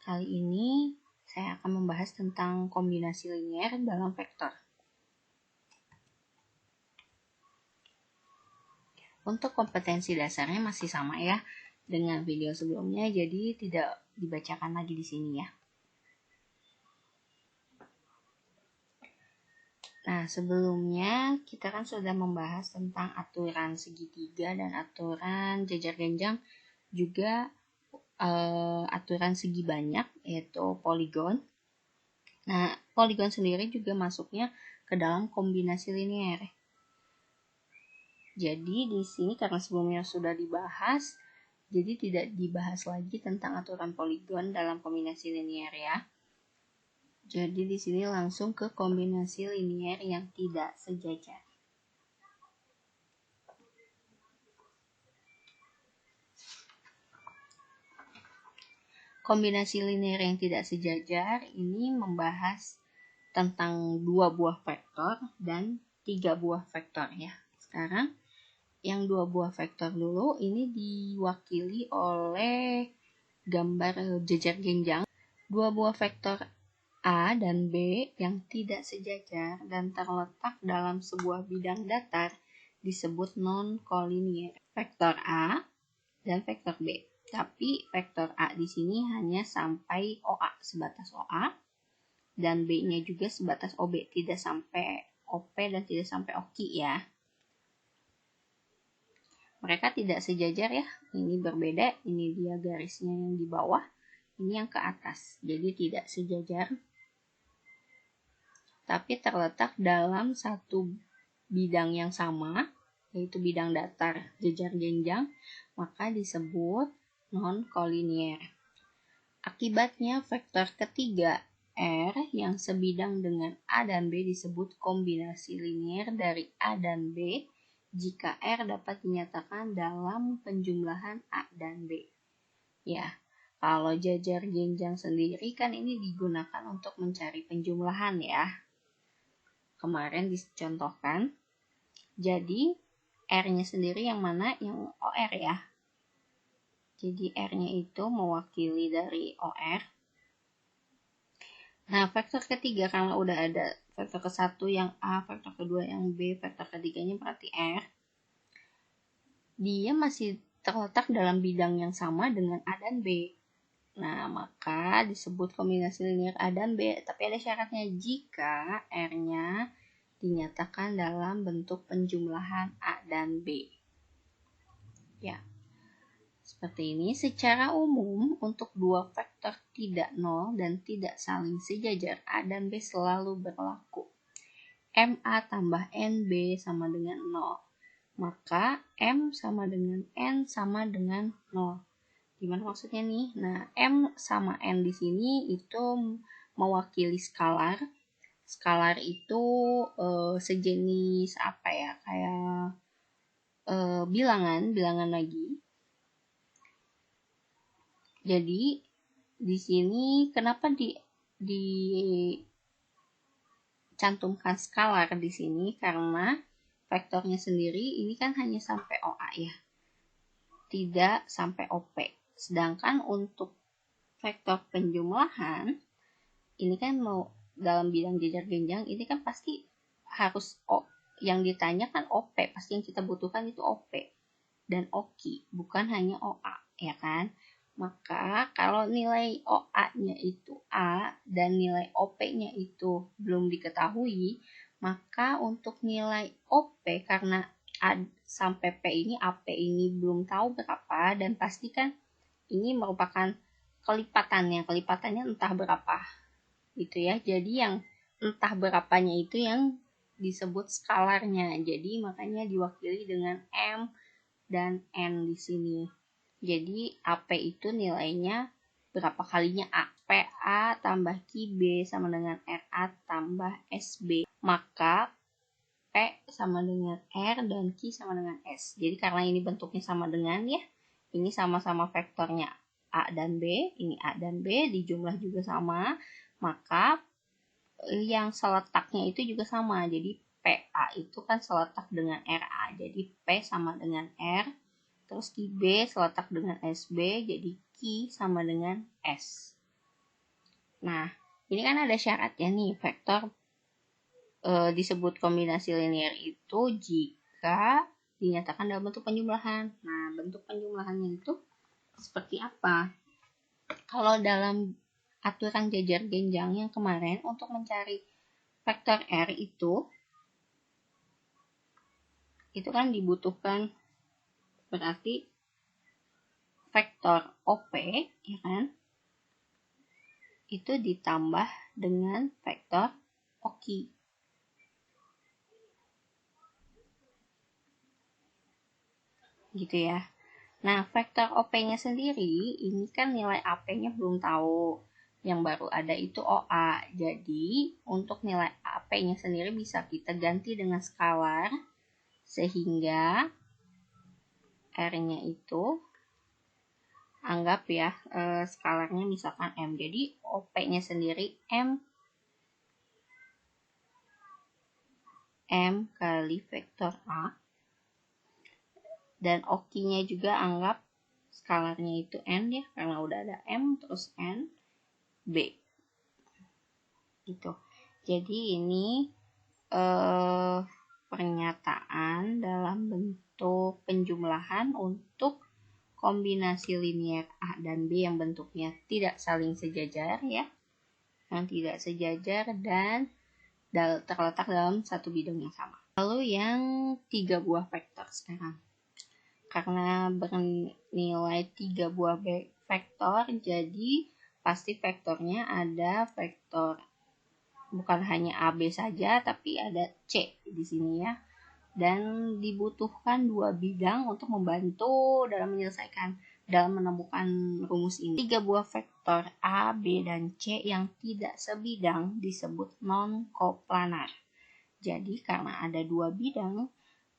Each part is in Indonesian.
Kali ini saya akan membahas tentang kombinasi linier dalam vektor. Untuk kompetensi dasarnya masih sama ya dengan video sebelumnya, jadi tidak dibacakan lagi di sini ya. Nah, sebelumnya kita kan sudah membahas tentang aturan segitiga dan aturan jajar genjang, juga aturan segi banyak yaitu poligon. Nah, poligon sendiri juga masuknya ke dalam kombinasi linier. Jadi di sini karena sebelumnya sudah dibahas, jadi tidak dibahas lagi tentang aturan poligon dalam kombinasi linier ya. Jadi di sini langsung ke kombinasi linier yang tidak sejajar. Kombinasi linier yang tidak sejajar ini membahas tentang 2 buah vektor dan 3 buah vektor ya. Sekarang yang 2 buah vektor dulu ini diwakili oleh gambar jajar genjang. 2 buah vektor A dan B yang tidak sejajar dan terletak dalam sebuah bidang datar disebut non-kolinier. Vektor A dan vektor B. Tapi vektor A di sini hanya sampai OA, sebatas OA, dan B-nya juga sebatas OB, tidak sampai OP dan tidak sampai OQ ya. Mereka tidak sejajar ya, ini berbeda, ini dia garisnya yang di bawah, ini yang ke atas, jadi tidak sejajar. Tapi terletak dalam satu bidang yang sama, yaitu bidang datar jajar genjang, maka disebut non-kolinier. Akibatnya vektor ketiga R yang sebidang dengan A dan B disebut kombinasi linier dari A dan B jika R dapat dinyatakan dalam penjumlahan A dan B. Ya, kalau jajar genjang sendiri kan ini digunakan untuk mencari penjumlahan ya. Kemarin dicontohkan. Jadi R-nya sendiri yang mana? Yang OR ya. Jadi R-nya itu mewakili dari OR. Nah, vektor ketiga karena udah ada vektor ke-1 yang A, vektor kedua yang B, vektor ketiganya berarti R. Dia masih terletak dalam bidang yang sama dengan A dan B. Nah, maka disebut kombinasi linier A dan B. Tapi ada syaratnya jika R-nya dinyatakan dalam bentuk penjumlahan A dan B. Ya. Seperti ini, secara umum untuk dua vektor tidak nol dan tidak saling sejajar A dan B selalu berlaku. MA tambah NB sama dengan 0. Maka M sama dengan N sama dengan 0. Gimana maksudnya nih? Nah, M sama N di sini itu mewakili skalar. Skalar itu sejenis apa ya? Kayak bilangan lagi. Jadi di sini kenapa dicantumkan skalar di sini? Karena vektornya sendiri ini kan hanya sampai OA ya, tidak sampai OP. Sedangkan untuk vektor penjumlahan ini kan mau dalam bidang jajar genjang ini kan pasti harus yang ditanya kan OP, pasti yang kita butuhkan itu OP dan OQ, bukan hanya OA ya kan. Maka kalau nilai OA-nya itu A dan nilai OP-nya itu belum diketahui, maka untuk nilai OP karena A sampai P ini, AP ini belum tahu berapa dan pastikan ini merupakan kelipatannya entah berapa gitu ya. Jadi yang entah berapanya itu yang disebut skalarnya. Jadi makanya diwakili dengan M dan N di sini. Jadi AP itu nilainya berapa kalinya A. PA tambah QB sama dengan RA tambah SB. Maka P sama dengan R dan Q sama dengan S. Jadi karena ini bentuknya sama dengan ya, ini sama-sama vektornya A dan B, ini A dan B, dijumlah juga sama, maka yang seletaknya itu juga sama. Jadi PA itu kan seletak dengan RA, jadi P sama dengan R. Terus QB seletak dengan SB, jadi Q sama dengan S. Nah, ini kan ada syaratnya nih, vektor disebut kombinasi linear itu jika dinyatakan dalam bentuk penjumlahan. Nah, bentuk penjumlahannya itu seperti apa? Kalau dalam aturan jajar genjang yang kemarin, untuk mencari vektor R itu kan dibutuhkan berarti vektor OP, ya kan? Itu ditambah dengan vektor OKI. Gitu ya. Nah, vektor OP-nya sendiri, ini kan nilai AP-nya belum tahu. Yang baru ada itu OA. Jadi, untuk nilai AP-nya sendiri bisa kita ganti dengan skalar, sehingga R-nya itu, anggap ya, skalarnya misalkan M. Jadi, OP-nya sendiri M kali vektor A. Dan OKI-nya juga anggap skalarnya itu N ya, karena udah ada M terus N, B. Gitu. Jadi ini pernyataan dalam bentuk penjumlahan untuk kombinasi linear A dan B yang bentuknya tidak saling sejajar ya. Yang tidak sejajar dan terletak dalam satu bidang yang sama. Lalu yang 3 buah vektor sekarang. Karena bernilai 3 buah vektor, jadi pasti vektornya ada vektor bukan hanya AB saja, tapi ada C di sini ya. Dan dibutuhkan 2 bidang untuk membantu dalam menemukan rumus ini. 3 buah vektor A, B, dan C yang tidak sebidang disebut non-koplanar. Jadi karena ada 2 bidang,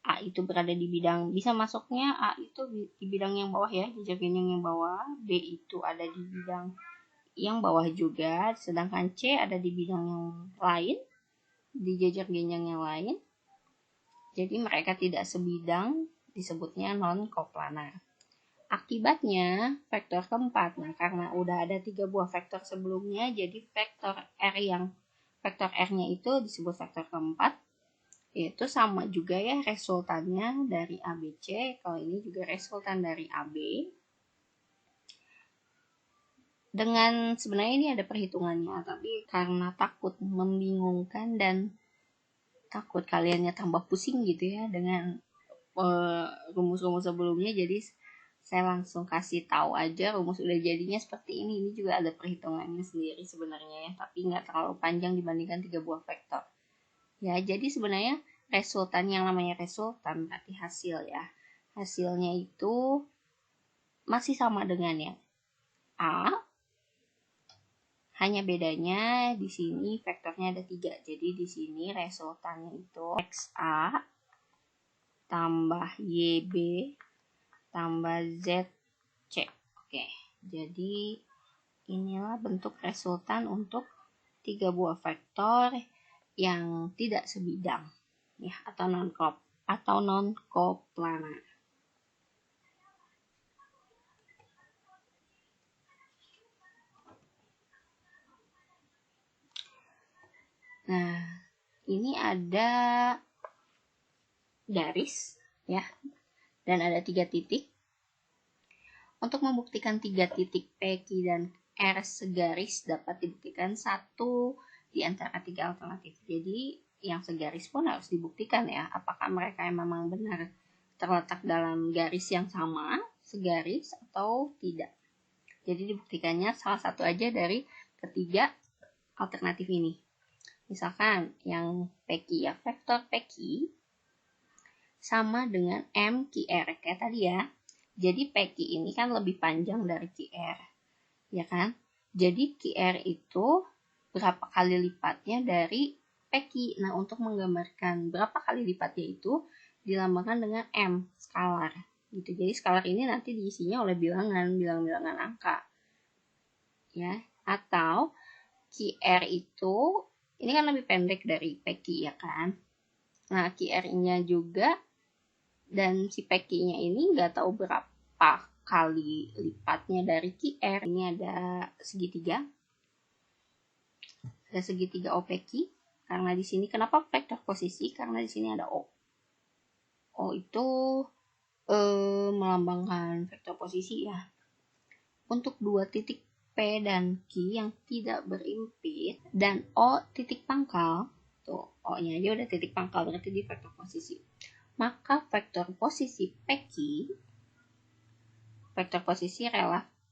A itu berada di bidang, bisa masuknya A itu di bidang yang bawah ya, jajar genjang yang bawah, B itu ada di bidang yang bawah juga, sedangkan C ada di bidang yang lain, di jajar genjang yang lain. Jadi mereka tidak sebidang, disebutnya non-koplanar. Akibatnya vektor keempat, nah karena udah ada 3 buah vektor sebelumnya, jadi vektor R-nya itu disebut vektor keempat. Itu sama juga ya resultannya dari ABC. Kalau ini juga resultan dari AB. Dengan sebenarnya ini ada perhitungannya, tapi karena takut membingungkan dan takut kaliannya tambah pusing gitu ya dengan rumus-rumus sebelumnya, jadi saya langsung kasih tahu aja rumus udah jadinya seperti ini. Ini juga ada perhitungannya sendiri sebenarnya ya, tapi nggak terlalu panjang dibandingkan 3 buah vektor. Ya, jadi sebenarnya resultan, yang namanya resultan berarti hasil ya. Hasilnya itu masih sama dengan yang A, hanya bedanya di sini vektornya ada 3. Jadi di sini resultannya itu XA tambah YB tambah ZC. Oke, jadi inilah bentuk resultan untuk 3 buah vektor yang tidak sebidang ya, atau non-koplanar. Nah, ini ada garis ya, dan ada 3 titik. Untuk membuktikan 3 titik PQ dan R segaris dapat dibuktikan satu di antara 3 alternatif. Jadi yang segaris pun harus dibuktikan ya, apakah mereka memang benar terletak dalam garis yang sama, segaris, atau tidak. Jadi dibuktikannya salah satu aja dari ketiga alternatif ini. Misalkan yang PQ ya, vektor PQ sama dengan MQR kayak tadi ya. Jadi PQ ini kan lebih panjang dari QR, ya kan? Jadi QR itu berapa kali lipatnya dari PQ. Nah, untuk menggambarkan berapa kali lipatnya itu dilambangkan dengan M, skalar. Gitu. Jadi skalar ini nanti diisinya oleh bilangan angka. Ya, atau QR itu ini kan lebih pendek dari PQ ya kan? Nah, QR-nya juga dan si PQ-nya ini nggak tahu berapa kali lipatnya dari QR. Ini ada segitiga. dan segitiga OPQ. Karena di sini kenapa vektor posisi? Karena di sini ada O. O itu melambangkan vektor posisi ya. Untuk dua titik P dan Q yang tidak berimpit dan O titik pangkal, tuh O-nya aja udah titik pangkal berarti di vektor posisi. Maka vektor posisi PQ, vektor posisi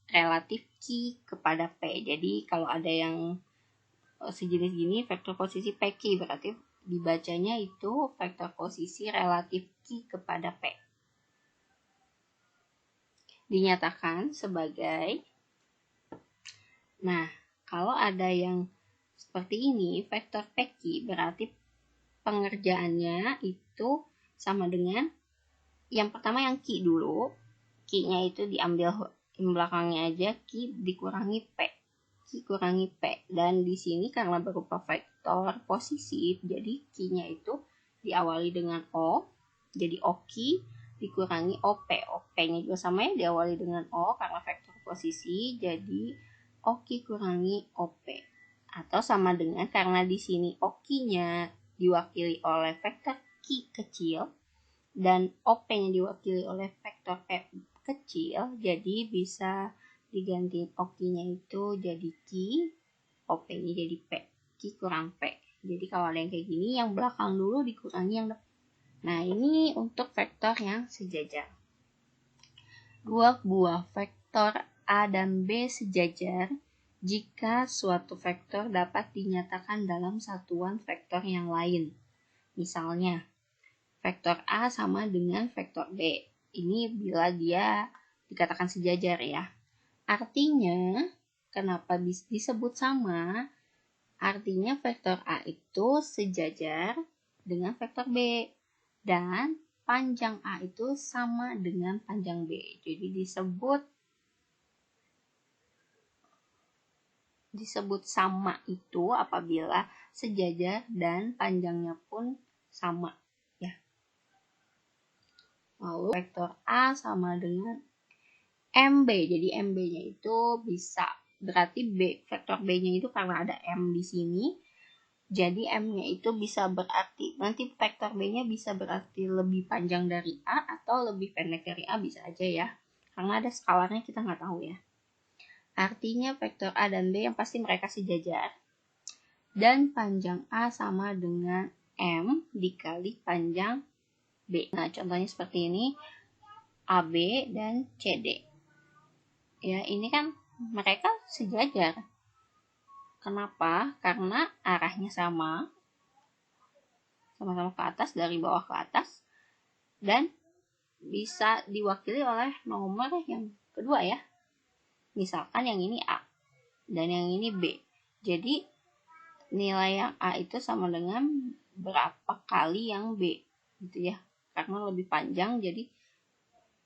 relatif Q kepada P. Jadi kalau ada yang sejenis gini vektor posisi PQ berarti dibacanya itu vektor posisi relatif Q kepada P. Dinyatakan sebagai, nah kalau ada yang seperti ini vektor PQ berarti pengerjaannya itu sama dengan yang pertama yang Q dulu, Q-nya itu diambil yang belakangnya aja, Q dikurangi P, Q kurangi P, dan di sini karena berupa vektor posisi jadi Q-nya itu diawali dengan O, jadi OQ dikurangi OP, OP-nya juga sama ya, diawali dengan O karena vektor posisi, jadi OQ kurangi OP. Atau sama dengan karena di sini OQ-nya diwakili oleh vektor Q kecil dan OP-nya diwakili oleh vektor P kecil, jadi bisa diganti OQ-nya itu jadi Q, OP-nya jadi P, Q kurang P. Jadi kalau ada yang kayak gini, yang belakang dulu dikurangi yang depan. Nah, ini untuk vektor yang sejajar. Dua buah vektor A dan B sejajar jika suatu vektor dapat dinyatakan dalam satuan vektor yang lain. Misalnya, vektor A sama dengan vektor B. Ini bila dia dikatakan sejajar ya. Artinya, kenapa disebut sama? Artinya vektor A itu sejajar dengan vektor B. Dan panjang A itu sama dengan panjang B. Jadi disebut sama itu apabila sejajar dan panjangnya pun sama ya. Lalu vektor A sama dengan MB. Jadi MB-nya itu bisa berarti vektor B-nya itu karena ada M di sini. Jadi M-nya itu bisa berarti, nanti vektor B-nya bisa berarti lebih panjang dari A atau lebih pendek dari A, bisa aja ya. Karena ada skalarnya kita nggak tahu ya. Artinya vektor A dan B yang pasti mereka sejajar. Dan panjang A sama dengan M dikali panjang B. Nah, contohnya seperti ini, AB dan CD. Ya, ini kan mereka sejajar. Kenapa? Karena arahnya sama-sama ke atas, dari bawah ke atas, dan bisa diwakili oleh nomor yang kedua ya. Misalkan yang ini A dan yang ini B. Jadi nilai yang A itu sama dengan berapa kali yang B gitu ya. Karena lebih panjang jadi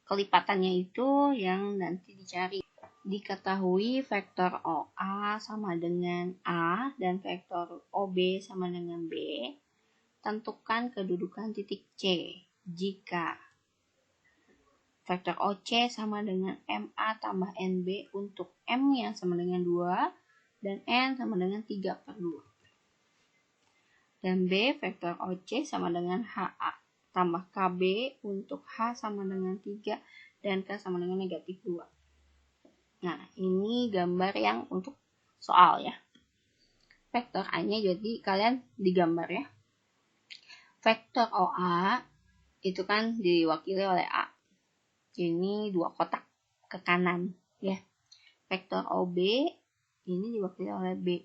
kelipatannya itu yang nanti dicari. Diketahui vektor OA sama dengan A dan vektor OB sama dengan B. Tentukan kedudukan titik C jika vektor OC sama dengan MA tambah NB untuk M yang sama dengan 2 dan N sama dengan 3/2. Dan B vektor OC sama dengan HA tambah KB untuk H sama dengan 3 dan K sama dengan -2. Nah, ini gambar yang untuk soal ya. Vektor A-nya jadi kalian digambar ya. Vektor OA itu kan diwakili oleh A. Ini 2 kotak ke kanan ya. Vektor OB ini diwakili oleh B.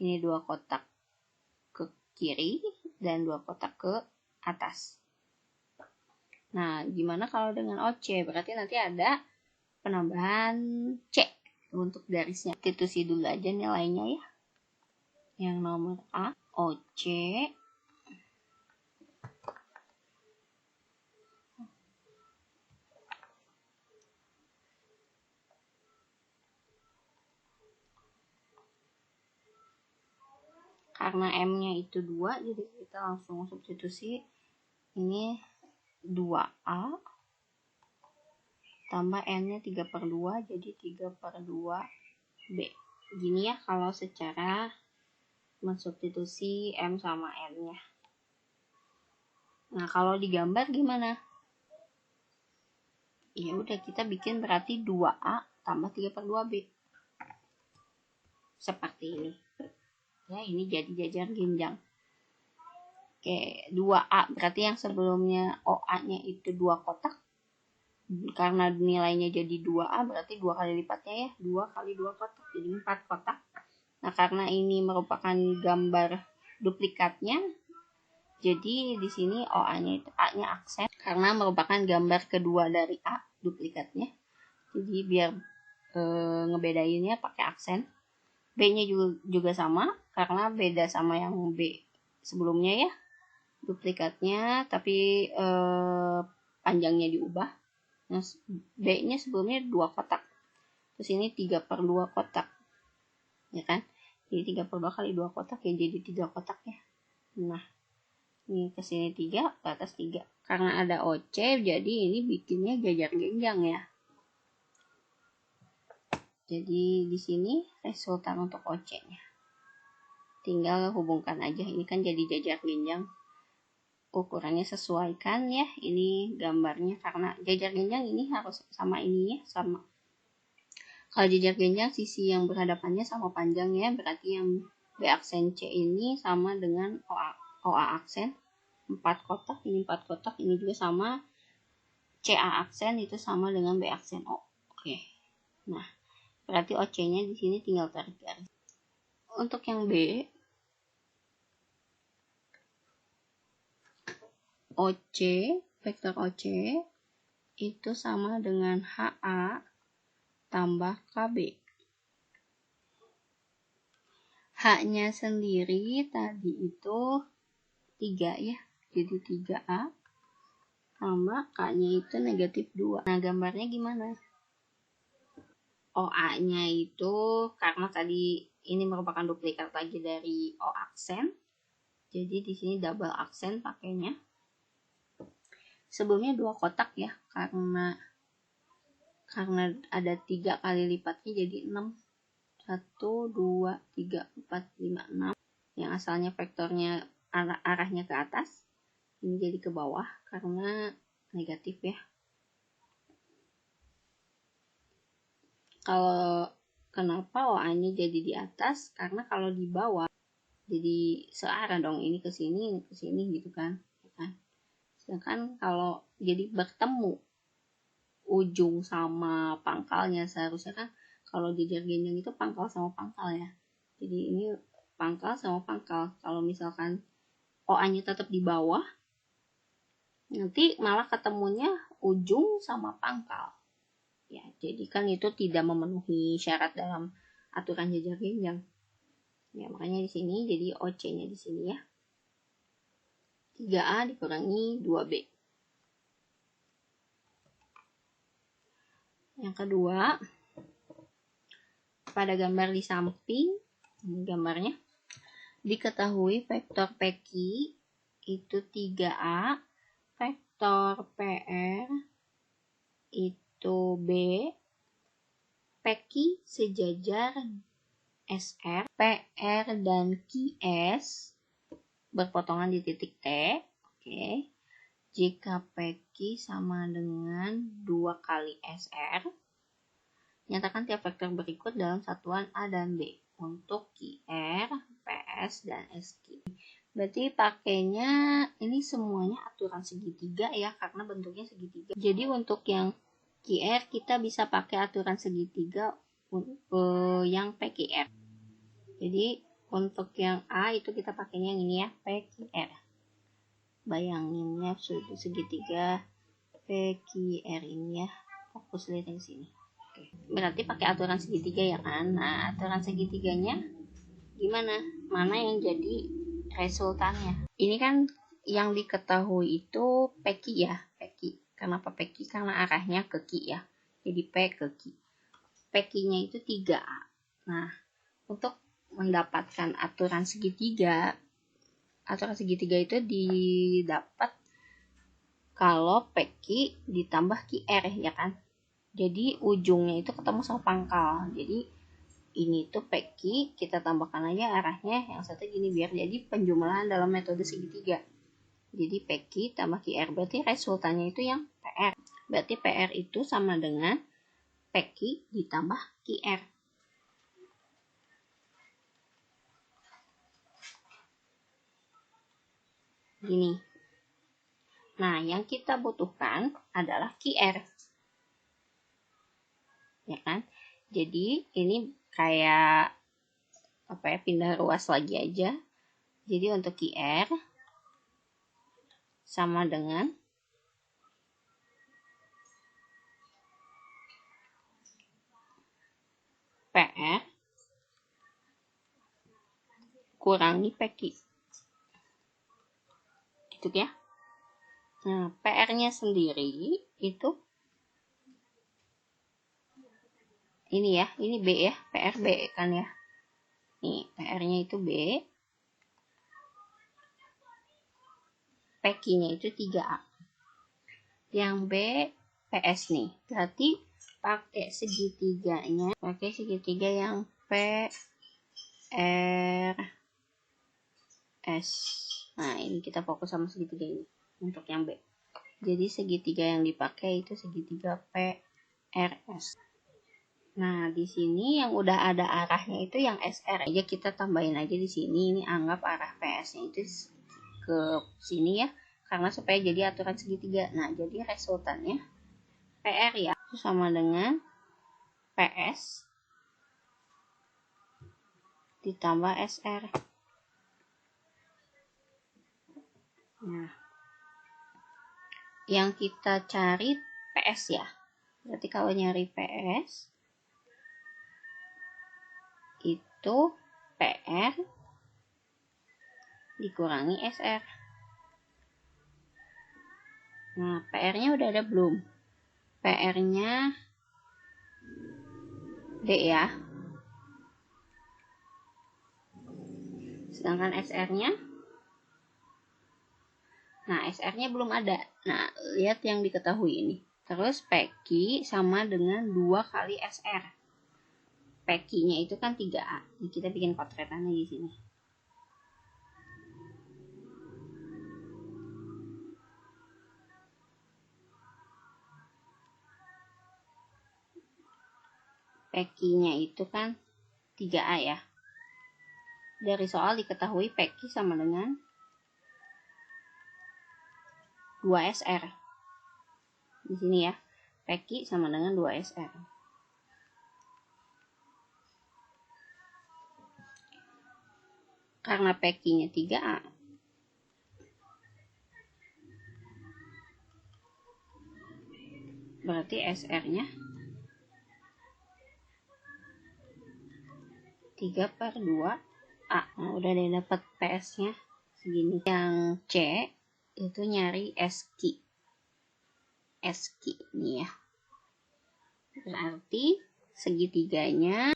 Ini 2 kotak ke kiri dan 2 kotak ke atas. Nah, gimana kalau dengan OC? Berarti nanti ada penambahan C untuk garisnya. Substitusi dulu aja nilainya ya. Yang nomor A, OC karena M-nya itu 2, jadi kita langsung substitusi. Ini 2A tambah N-nya 3/2, jadi 3/2 B. Gini ya kalau secara mensubstitusi M sama N-nya. Nah, kalau digambar gimana? Ya udah, kita bikin berarti 2A tambah 3/2B. Seperti ini. Ya, ini jadi jajar genjang. Oke, 2A berarti yang sebelumnya OA-nya itu 2 kotak. Karena nilainya jadi 2A berarti 2 kali lipatnya ya. 2 kali 2 kotak, jadi 4 kotak. Nah, karena ini merupakan gambar duplikatnya, jadi di sini OA-nya itu A-nya aksen karena merupakan gambar kedua dari A duplikatnya. Jadi biar ngebedainnya pakai aksen. B-nya juga sama karena beda sama yang B sebelumnya ya. Duplikatnya tapi panjangnya diubah. Nah, B-nya sebelumnya 2 kotak. Terus ini 3/2 kotak. Ya kan? Jadi 3/2 kali 2 kotak ya jadi 3 kotak ya. Nah, ini ke sini 3, ke atas 3. Karena ada OC, jadi ini bikinnya jajar genjang ya. Jadi di sini resultan untuk OC-nya. Tinggal hubungkan aja, ini kan jadi jajar genjang. Ukurannya sesuaikan ya, ini gambarnya karena jajar genjang ini harus sama ininya, sama. Kalau jajar genjang sisi yang berhadapannya sama panjangnya, berarti yang B aksen C ini sama dengan OA aksen 4 kotak, ini 4 kotak, ini juga sama. CA aksen itu sama dengan B aksen O. Oke. Nah, berarti OC-nya di sini tinggal tarik garis. Untuk yang B, OC, vektor OC itu sama dengan HA tambah KB. H-nya sendiri tadi itu 3 ya, jadi 3A sama K-nya itu -2. Nah, gambarnya gimana? OA-nya itu karena tadi ini merupakan duplikat lagi dari O aksen. Jadi di sini double aksen pakainya. Sebelumnya 2 kotak ya, karena ada 3 kali lipatnya jadi 6. 1, 2, 3, 4, 5, 6. Yang asalnya vektornya arahnya ke atas, ini jadi ke bawah karena negatif ya. Kalau kenapa OA-nya jadi di atas? Karena kalau di bawah jadi searah dong, ini ke sini gitu kan. Sedangkan kalau jadi bertemu ujung sama pangkalnya, seharusnya kan kalau jajar genjang itu pangkal sama pangkal ya. Jadi ini pangkal sama pangkal. Kalau misalkan OA-nya tetap di bawah, nanti malah ketemunya ujung sama pangkal. Ya, jadi kan itu tidak memenuhi syarat dalam aturan jajar genjang. Ya, makanya di sini jadi OC-nya di sini ya. 3A dikurangi 2B. Yang kedua, pada gambar di samping, ini gambarnya, diketahui vektor PQ itu 3A, vektor PR itu B, PQ sejajar SR, PR dan QS berpotongan di titik T. Oke. Jika PQ sama dengan 2 kali SR, nyatakan tiap vektor berikut dalam satuan A dan B untuk QR, PS, dan SQ. Berarti pakainya ini semuanya aturan segitiga ya, karena bentuknya segitiga. Jadi untuk yang QR kita bisa pakai aturan segitiga yang PQR. Jadi untuk yang A itu kita pakainya yang ini ya, PQR. Bayangin ya, segitiga PQR ini ya. Fokus lihat di sini. Oke. Berarti pakai aturan segitiga ya kan. Nah, aturan segitiganya gimana? Mana yang jadi resultannya? Ini kan yang diketahui itu PQ ya, PQ. Kenapa PQ? Karena arahnya ke Q ya. Jadi P ke Q. PQ-nya itu 3A. Nah, untuk mendapatkan aturan segitiga itu didapat kalau PQ ditambah QR ya kan. Jadi ujungnya itu ketemu sama pangkal. Jadi ini tuh PQ, kita tambahkan aja arahnya yang satu gini biar jadi penjumlahan dalam metode segitiga. Jadi PQ tambah QR berarti resultannya itu yang PR. Berarti PR itu sama dengan PQ ditambah QR. Gini. Nah, yang kita butuhkan adalah QR. Ya kan? Jadi ini kayak apa ya, pindah ruas lagi aja. Jadi untuk QR sama dengan PR kurangi PQ. Gitu ya. Nah, PR-nya sendiri itu ini ya, ini B ya, PR B kan ya. Nih, PR-nya itu B. PQ-nya itu 3A. Yang B PS nih. Berarti pakai segitiganya, pakai segitiga yang PRS. Nah, ini kita fokus sama segitiga ini untuk yang B. Jadi segitiga yang dipakai itu segitiga PRS. Nah, di sini yang udah ada arahnya itu yang SR aja kita tambahin aja di sini. Ini anggap arah PS-nya itu ke sini ya, karena supaya jadi aturan segitiga. Nah, jadi resultannya PR ya itu sama dengan PS ditambah SR. Nah, yang kita cari PS ya. Berarti kalau nyari PS itu PR dikurangi SR. Nah, PR-nya udah ada belum? PR-nya D ya. Sedangkan SR-nya, nah SR-nya belum ada. Nah, lihat yang diketahui ini. Terus PQ sama dengan 2 kali SR. PQ-nya itu kan 3A. Nah, kita bikin potretannya di sini. PQ-nya itu kan 3A ya. Dari soal diketahui PQ sama dengan 2SR. Di sini ya. PQ sama dengan 2SR. Karena PQ-nya 3A, berarti SR-nya 3/2A. Nah, udah deh dapat PS-nya segini. Yang C itu nyari SQ. SQ nih ya. Berarti segitiganya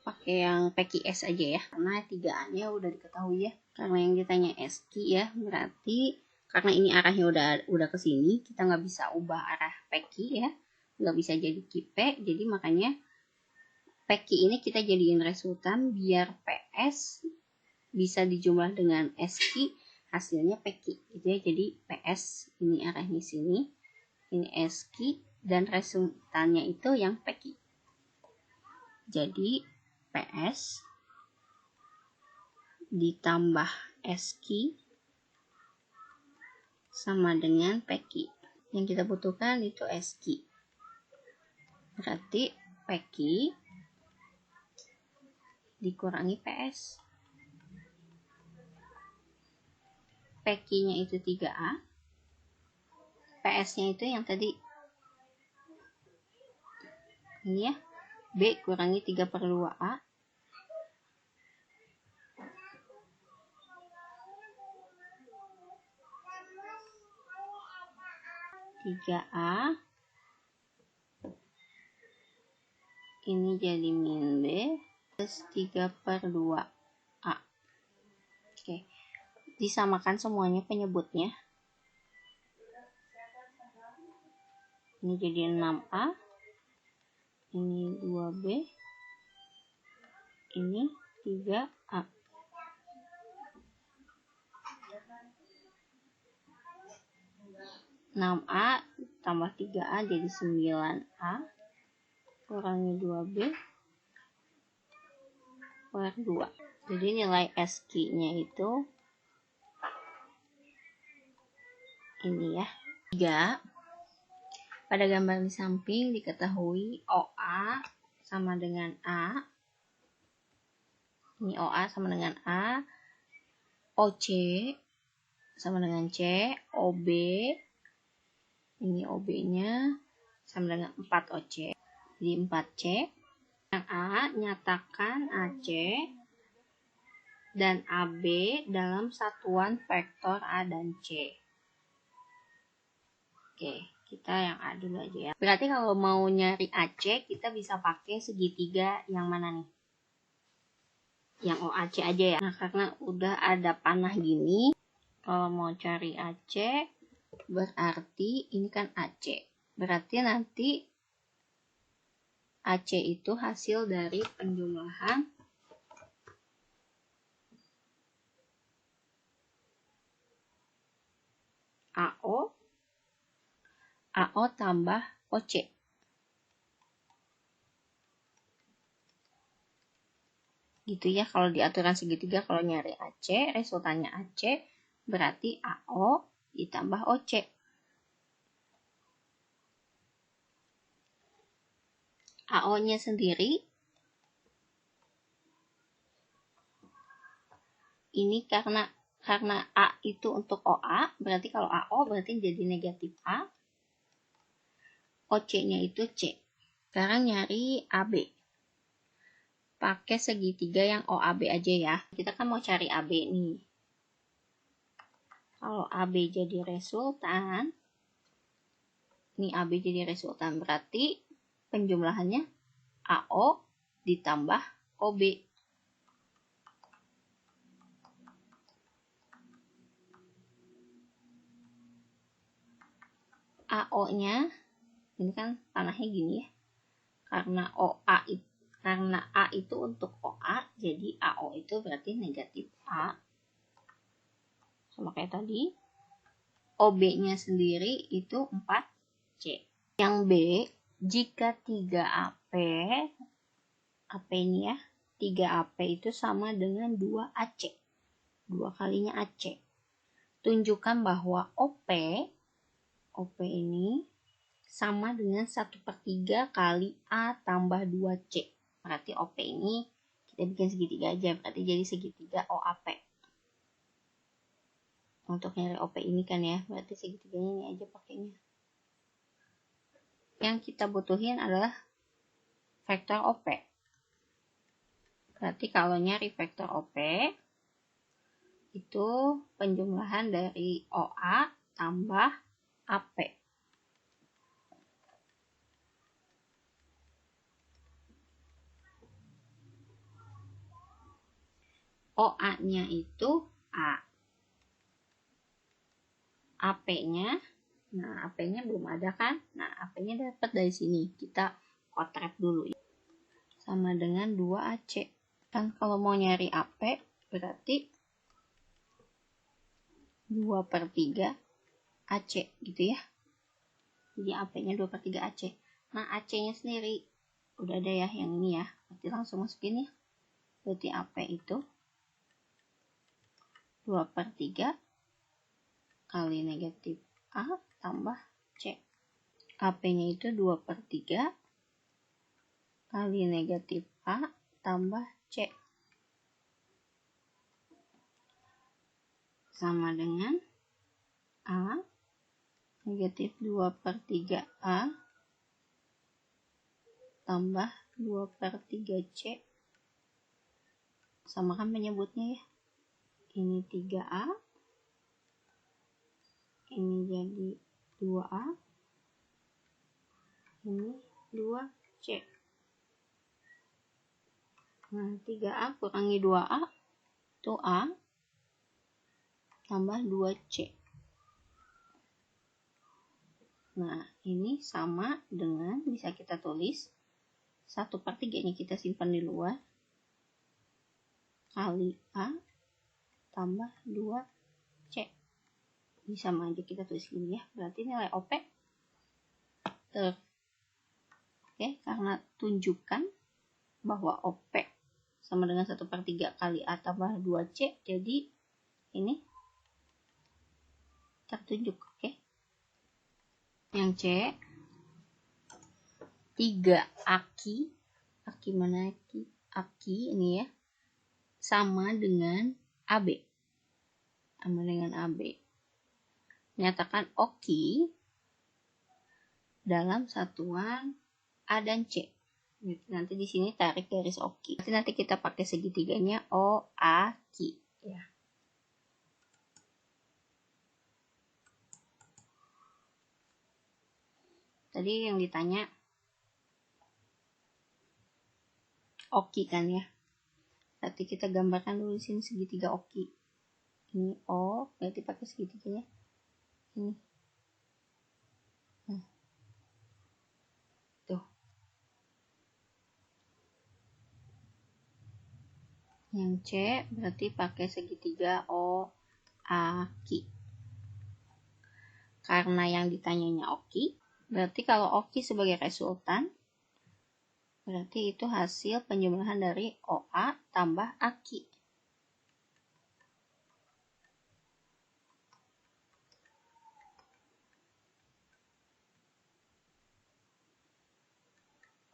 pakai yang PQS aja ya. Karena 3A-nya udah diketahui ya. Karena yang ditanya SQ ya, berarti karena ini arahnya udah ke sini, kita nggak bisa ubah arah PQ ya. Nggak bisa jadi QP, jadi makanya PQ ini kita jadiin resultan biar PS bisa dijumlah dengan SQ, hasilnya PQ gitu ya. Jadi PS ini arahnya sini, ini SQ, dan resultannya itu yang PQ. Jadi PS ditambah SQ sama dengan PQ. Yang kita butuhkan itu SQ. Berarti PQ dikurangi PS. PQ-nya itu 3A. PS-nya itu yang tadi. Ini ya. B kurangi 3/2A. 3A. Ini jadi min B plus 3/2A. Oke. Disamakan semuanya penyebutnya. Ini jadi 6A. Ini 2B. ini 3A. 6A tambah 3A jadi 9A kurangi 2B per 2. Jadi nilai SQ-nya itu ini ya. 3. Pada gambar di samping diketahui OA sama dengan A. Ini OA sama dengan A. OC sama dengan C. OB, ini OB-nya sama dengan 4OC. Jadi 4C. Yang A nyatakan AC dan AB dalam satuan vektor A dan C. Oke, kita yang A dulu aja ya. Berarti kalau mau nyari AC, kita bisa pakai segitiga yang mana nih? Yang OAC aja ya. Nah, karena udah ada panah gini, kalau mau cari AC, berarti ini kan AC. Berarti nanti AC itu hasil dari penjumlahan AO tambah OC. Gitu ya, kalau di aturan segitiga kalau nyari AC, resultannya AC, berarti AO ditambah OC. AO-nya sendiri, ini karena A itu untuk OA, berarti kalau AO berarti jadi negatif A. OC-nya itu C. Sekarang nyari AB. Pakai segitiga yang OAB aja ya. Kita kan mau cari AB nih. Kalau AB jadi resultan, ini AB jadi resultan, berarti penjumlahannya AO ditambah OB. AO-nya, ini kan panahnya gini ya. Karena A itu untuk OA, jadi AO itu berarti negatif A. Sama kayak tadi. OB-nya sendiri itu 4C. Yang B, jika 3AP, AP ini ya, 3AP itu sama dengan 2AC. 2 kalinya AC. Tunjukkan bahwa OP ini sama dengan 1/3 kali A tambah 2C. Berarti OP ini kita bikin segitiga aja, berarti jadi segitiga OAP. Untuk nyari OP ini kan ya, berarti segitiganya ini aja pakainya. Yang kita butuhin adalah vektor OP. Berarti kalau nyari vektor OP, itu penjumlahan dari OA tambah AP. OA-nya itu A. AP-nya, nah AP-nya belum ada kan? Nah AP-nya dapat dari sini. Kita kotret dulu ya. Sama dengan 2AC. Kan kalau mau nyari AP berarti 2/3 AC gitu ya. Jadi AP-nya 2/3 AC. Nah AC-nya sendiri udah ada ya yang ini ya. Berarti langsung masukin ya. Berarti AP itu 2/3 kali negatif A tambah C. AP-nya itu 2/3 kali negatif A tambah C. Sama dengan A negatif 2/3 A tambah 2/3 C. Sama kan penyebutnya ya. Ini 3A, ini jadi 2A, ini 2C. Nah 3A kurangi 2A itu A tambah 2C. Nah ini sama dengan, bisa kita tulis 1/3 nya kita simpan di luar, kali A tambah 2C. Ini sama aja kita tulis gini ya. Berarti nilai OP oke, karena tunjukkan bahwa OP sama dengan 1/3 kali A tambah 2C, jadi ini tertunjuk. Oke. Yang C, 3 aki mana aki ini ya, sama dengan AB. Nyatakan oki dalam satuan A dan C. Nanti di sini tarik garis oki. Nanti kita pakai segitiganya O, A, Ki ya. Tadi yang ditanya oki kan ya. Berarti kita gambarkan dulu di sini segitiga oki. Ini O, berarti pakai segitiganya. Ini. Nah. Tuh. Yang C berarti pakai segitiga O, A, Ki. Karena yang ditanyanya oki, berarti kalau oki sebagai resultan, berarti itu hasil penjumlahan dari OA tambah aki.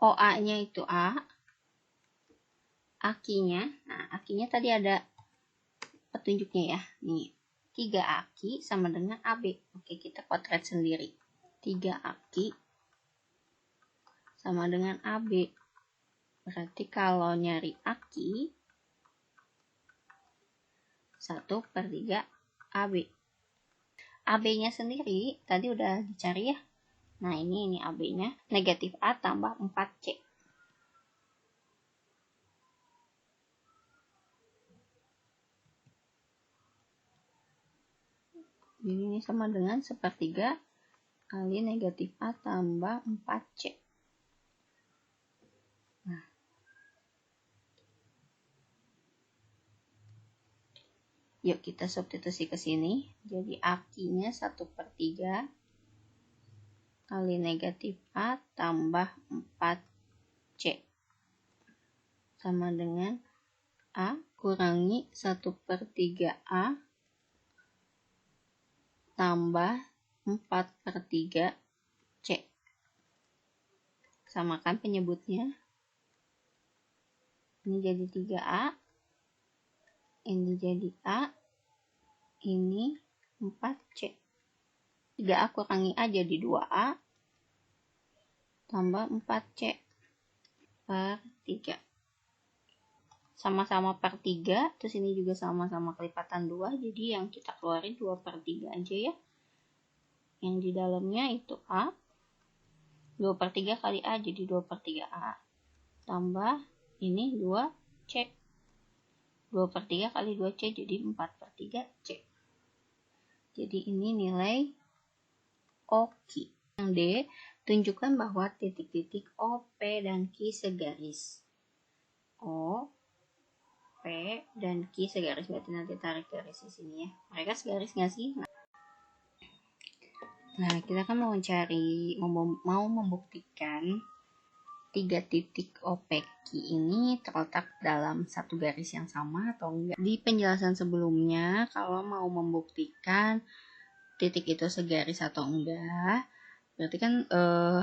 OA-nya itu A, akinya, nah akinya tadi ada petunjuknya ya. Nih, 3 aki sama dengan AB. Oke, kita potret sendiri. 3 aki sama dengan AB. Berarti kalau nyari aki, 1/3 AB. AB-nya sendiri tadi udah dicari ya. Nah, ini AB-nya negatif A tambah 4C. Jadi ini sama dengan 1/3 kali negatif A tambah 4C. Nah. Yuk kita substitusi ke sini. Jadi akinya 1/3 kali negatif A tambah 4C. Sama dengan A kurangi 1/3 A tambah 4/3 C. Samakan penyebutnya. Ini jadi 3A. Ini jadi A. Ini 4C. 3A kurangi A jadi 2A. Tambah 4C per 3. Sama-sama per 3. Terus ini juga sama-sama kelipatan 2. Jadi yang kita keluarin 2/3 aja ya. Yang di dalamnya itu A. 2/3 kali A jadi 2/3A. Tambah ini 2C. 2/3 kali 2C jadi 4/3C. Jadi ini nilai oki. Yang D, tunjukkan bahwa titik-titik O, P, dan Q segaris. O, P, dan Q segaris. Berarti nanti tarik garis di sini ya. Mereka segaris nggak sih? Nah, kita kan mau membuktikan 3 titik OPQ ini terletak dalam satu garis yang sama atau enggak. Di penjelasan sebelumnya, kalau mau membuktikan titik itu segaris atau enggak, berarti kan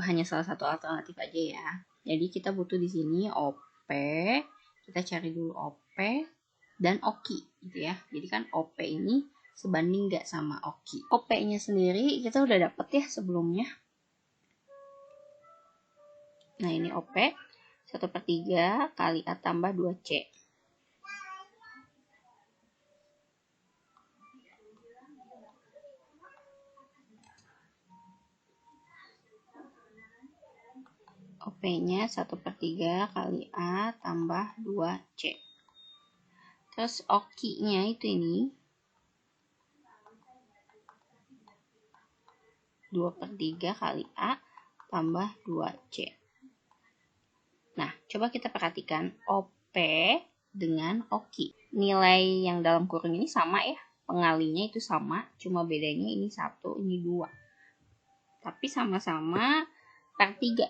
hanya salah satu alternatif aja ya. Jadi kita butuh di sini OP, kita cari dulu OP dan OKI gitu ya. Jadi kan OP ini sebanding enggak sama OKI. OP-nya sendiri kita udah dapet ya sebelumnya. Nah, ini OP 1/3 kali A tambah 2C. OP-nya 1/3 kali A tambah 2C. Terus OKI-nya itu ini 2/3 kali A tambah 2C. Nah, coba kita perhatikan OP dengan OKI. nilai yang dalam kurung ini sama ya, pengalinya itu sama, cuma bedanya ini 1, ini 2. Tapi sama-sama per 3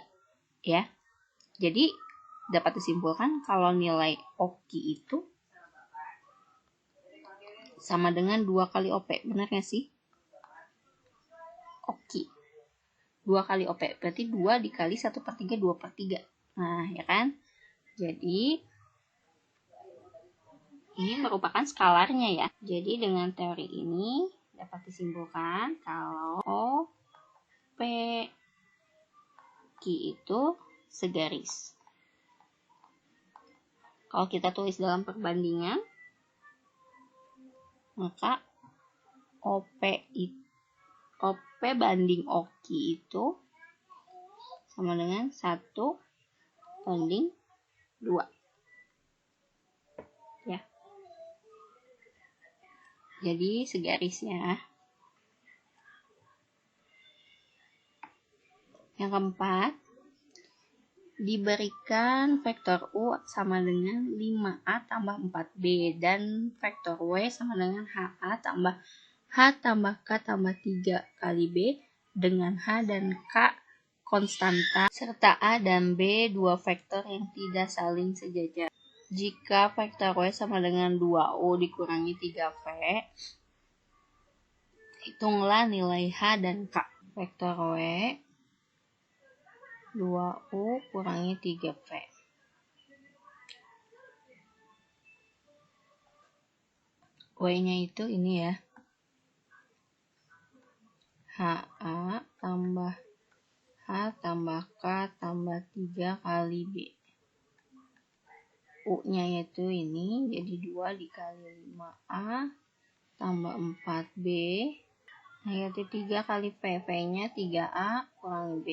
ya. Jadi dapat disimpulkan kalau nilai OKI itu sama dengan 2 kali OP. Benar nggak sih? OKI 2 kali OP, berarti 2 dikali 1/3, 2/3. Nah, ya kan? Jadi, ini merupakan skalarnya ya. Jadi, dengan teori ini dapat disimpulkan kalau P Q itu segaris. Kalau kita tulis dalam perbandingan, maka OP banding OQ itu sama dengan 1/2. Ya. Jadi segaris ya. Yang keempat, diberikan vektor U sama dengan 5A tambah 4B dan vektor W sama dengan HA tambah H tambah K tambah 3 kali B dengan H dan K konstanta serta A dan B dua vektor yang tidak saling sejajar. Jika vektor W sama dengan 2U dikurangi 3V, hitunglah nilai H dan K. Vektor W 2U kurangi 3V. W-nya itu ini ya. HA tambah H tambah K tambah 3 kali B. U-nya yaitu ini, jadi 2 dikali 5A tambah 4B. Negatif 3 kali P. V-nya 3A kurangi B.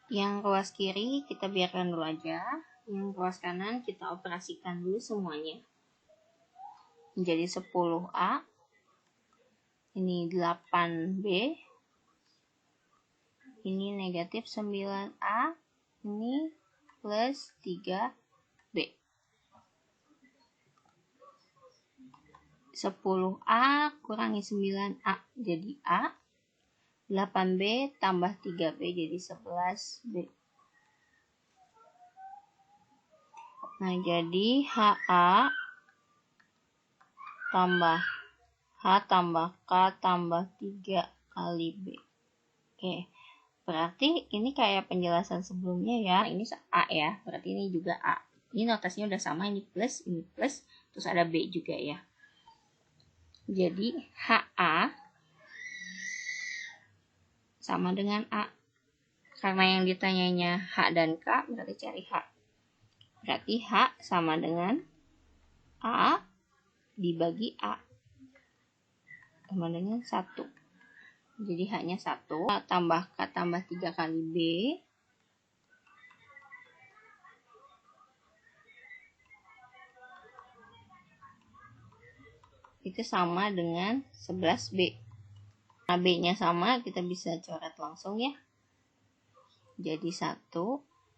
Yang ruas kiri kita biarkan dulu aja. Yang ruas kanan kita operasikan dulu semuanya. Menjadi 10A. Ini 8B. Ini negatif 9A. Ini plus 3B. 10A kurangi 9A jadi A. 8B tambah 3B jadi 11B. Nah, jadi HA tambah H tambah K tambah 3 kali B. Oke, berarti ini kayak penjelasan sebelumnya ya. Ini A ya, berarti ini juga A. Ini notasinya udah sama, ini plus, terus ada B juga ya. Jadi HA sama dengan A. Karena yang ditanyanya H dan K, berarti cari H. Berarti H sama dengan A dibagi A. Sama dengan 1. Jadi H-nya 1. Tambah K tambah 3 kali B. Itu sama dengan 11B. Nah, B-nya sama, kita bisa coret langsung ya. Jadi 1,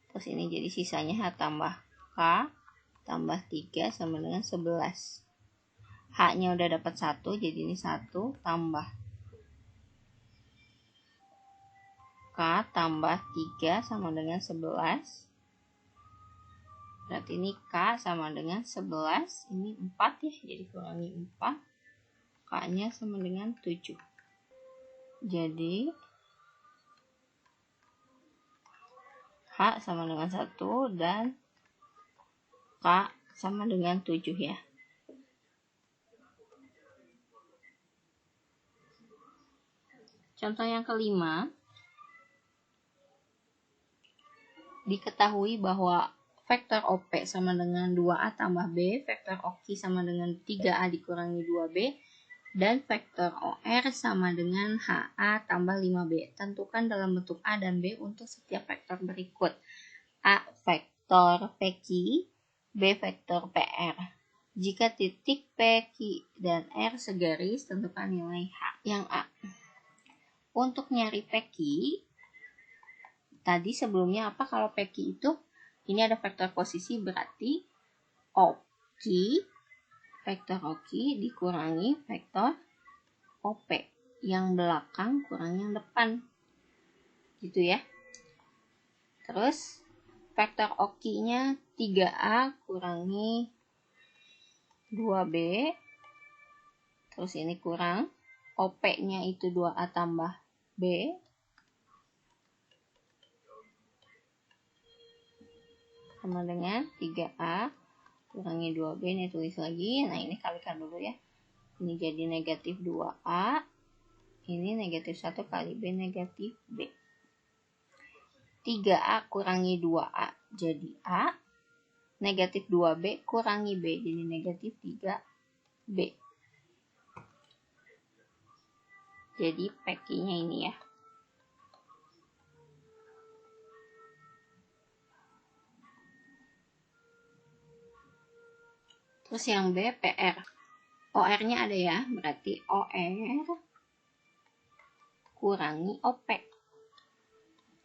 terus ini jadi sisanya H tambah K tambah 3 sama dengan 11. H-nya udah dapat 1, jadi ini 1 tambah K tambah 3 sama dengan 11. Berarti ini K sama dengan 11, ini 4 ya, jadi kurangi 4. K-nya sama dengan 7. Jadi H sama dengan 1 dan K sama dengan 7 ya. Contoh yang kelima, diketahui bahwa vektor OP sama dengan 2A tambah B, vektor OQ sama dengan 3A dikurangi 2B, dan vektor OR sama dengan HA tambah 5B. Tentukan dalam bentuk A dan B untuk setiap vektor berikut. A vektor PQ, B vektor PR. Jika titik PQ dan R segaris, tentukan nilai H. Yang A. Untuk nyari PQ, tadi sebelumnya apa kalau PQ itu? Ini ada vektor posisi, berarti OQ vektor OQ dikurangi vektor OP. Yang belakang kurangi yang depan. Gitu ya. Terus vektor OQ-nya 3A kurangi 2B. Terus ini kurang. OP-nya itu 2A tambah B. Sama dengan 3A kurangi 2B. Ini tulis lagi. Nah, ini kalikan dulu ya. Ini jadi negatif 2A. Ini negatif 1 kali B negatif B. 3A kurangi 2A jadi A. Negatif 2B kurangi B jadi negatif 3B. Jadi PQ-nya ini ya. Terus yang B, PR. OR-nya ada ya, berarti OR kurangi OP.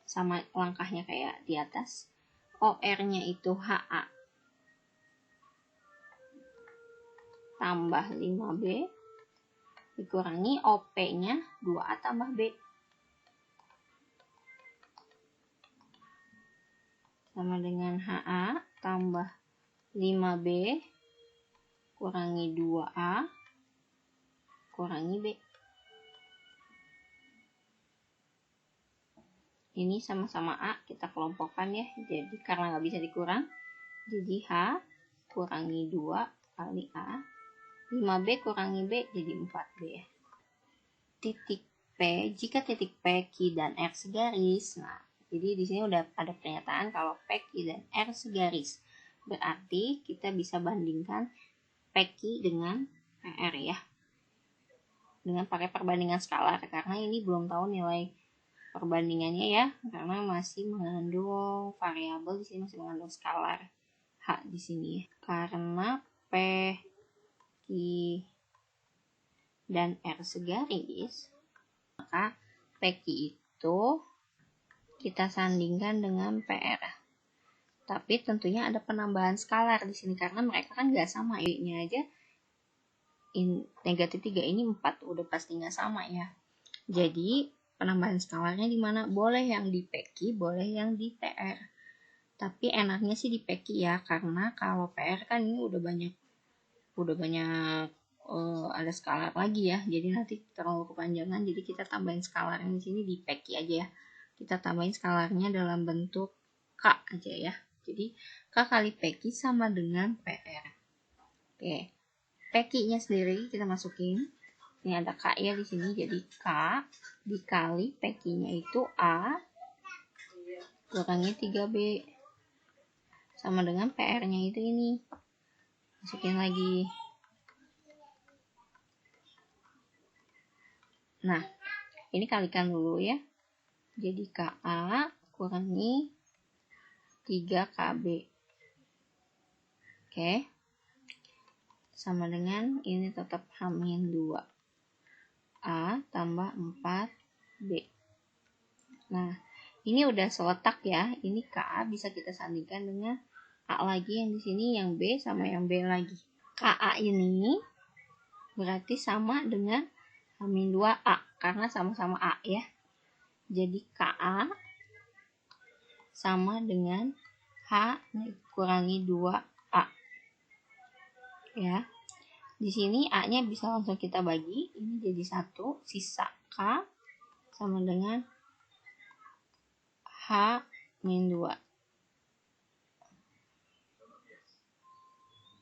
Sama langkahnya kayak di atas. OR-nya itu HA tambah 5B dikurangi OP-nya 2A tambah B. Sama dengan HA tambah 5B kurangi 2A kurangi B. Ini sama-sama A, kita kelompokkan ya. Jadi karena nggak bisa dikurang, jadi H kurangi 2 kali A. 5B kurangi B jadi 4B ya. Titik P, jika titik P, Q, dan R segaris. Nah, jadi di sini udah ada pernyataan kalau P, Q, dan R segaris. Berarti kita bisa bandingkan PQ dengan PR ya. Dengan pakai perbandingan skalar, karena ini belum tahu nilai perbandingannya ya, karena masih mengandung variabel, di sini masih mengandung skalar H di sini ya. Karena P, Q, dan R segaris, maka PQ itu kita sandingkan dengan PR. Tapi tentunya ada penambahan skalar di sini karena mereka kan nggak sama. Y-nya aja negatif 3 ini 4, udah pasti nggak sama ya. Jadi penambahan skalarnya di mana? Boleh yang di PQ, boleh yang di PR. Tapi enaknya sih di PQ ya, karena kalau PR kan ini udah banyak ada skalar lagi ya. Jadi nanti terlalu kepanjangan, jadi kita tambahin skalarnya di sini di PQ aja ya. Kita tambahin skalarnya dalam bentuk K aja ya. Jadi K kali PQ sama dengan PR. Oke. PQ-nya sendiri kita masukin. Ini ada K ya di sini, jadi K dikali PQ-nya itu A kurangi 3B sama dengan PR-nya itu ini. Masukin lagi. Nah, ini kalikan dulu ya. Jadi KA kurangi 3KB. Oke. Sama dengan ini tetap H-2. A tambah 4B. Nah, ini udah seletak ya. Ini KA bisa kita sandingkan dengan A lagi yang di sini, yang B sama yang B lagi. KA ini berarti sama dengan H-2A karena sama-sama A ya. Jadi KA sama dengan H kurangi 2A. Ya. Di sini A-nya bisa langsung kita bagi, ini jadi 1, sisa K sama dengan H-2.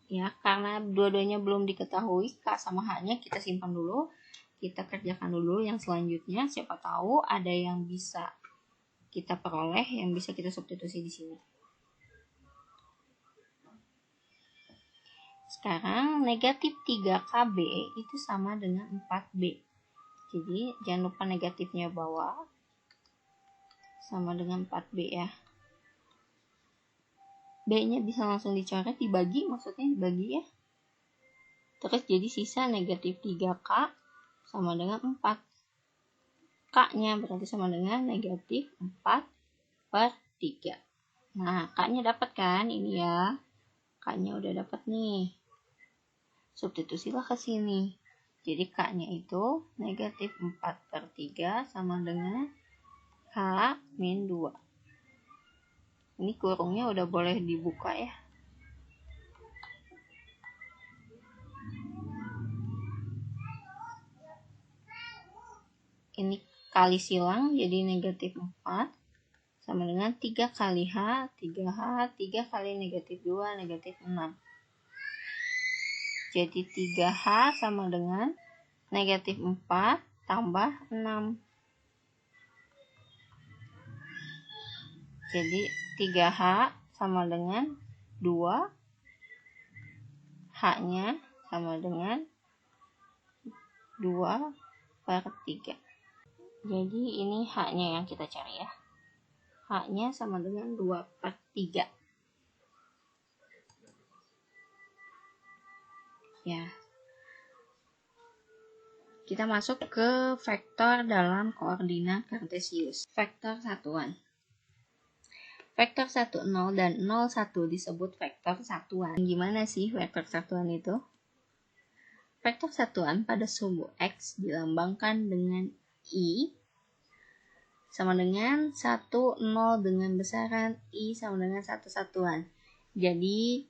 Ya, karena dua-duanya belum diketahui K sama H-nya, kita simpan dulu. Kita kerjakan dulu yang selanjutnya, siapa tahu ada yang bisa kita peroleh, yang bisa kita substitusi di sini. Sekarang negatif 3KB itu sama dengan 4B. Jadi jangan lupa negatifnya bawah. Sama dengan 4B ya. B-nya bisa langsung dicoret, dibagi, maksudnya dibagi ya. Terus jadi sisa negatif 3K sama dengan 4. K-nya berarti sama dengan negatif 4/3. Nah, K-nya dapat kan? Ini ya. K-nya udah dapat nih. substitusilah ke sini. Jadi K-nya itu negatif 4/3 sama dengan H-2. Ini kurungnya udah boleh dibuka ya. Ini kali silang jadi negatif 4 sama dengan 3 kali H, 3H, 3 kali negatif 2, negatif 6. Jadi 3H sama dengan negatif 4 tambah 6. Jadi 3H sama dengan 2, H-nya sama dengan 2/3. Jadi ini H-nya yang kita cari ya. H-nya sama dengan 2/3. Ya. Kita masuk ke vektor dalam koordinat kartesius. Vektor satuan. Vektor 1, 0, dan 0, 1 disebut vektor satuan. Gimana sih vektor satuan itu? Vektor satuan pada sumbu X dilambangkan dengan I sama dengan 1, 0 dengan besaran I sama dengan 1 satuan. Jadi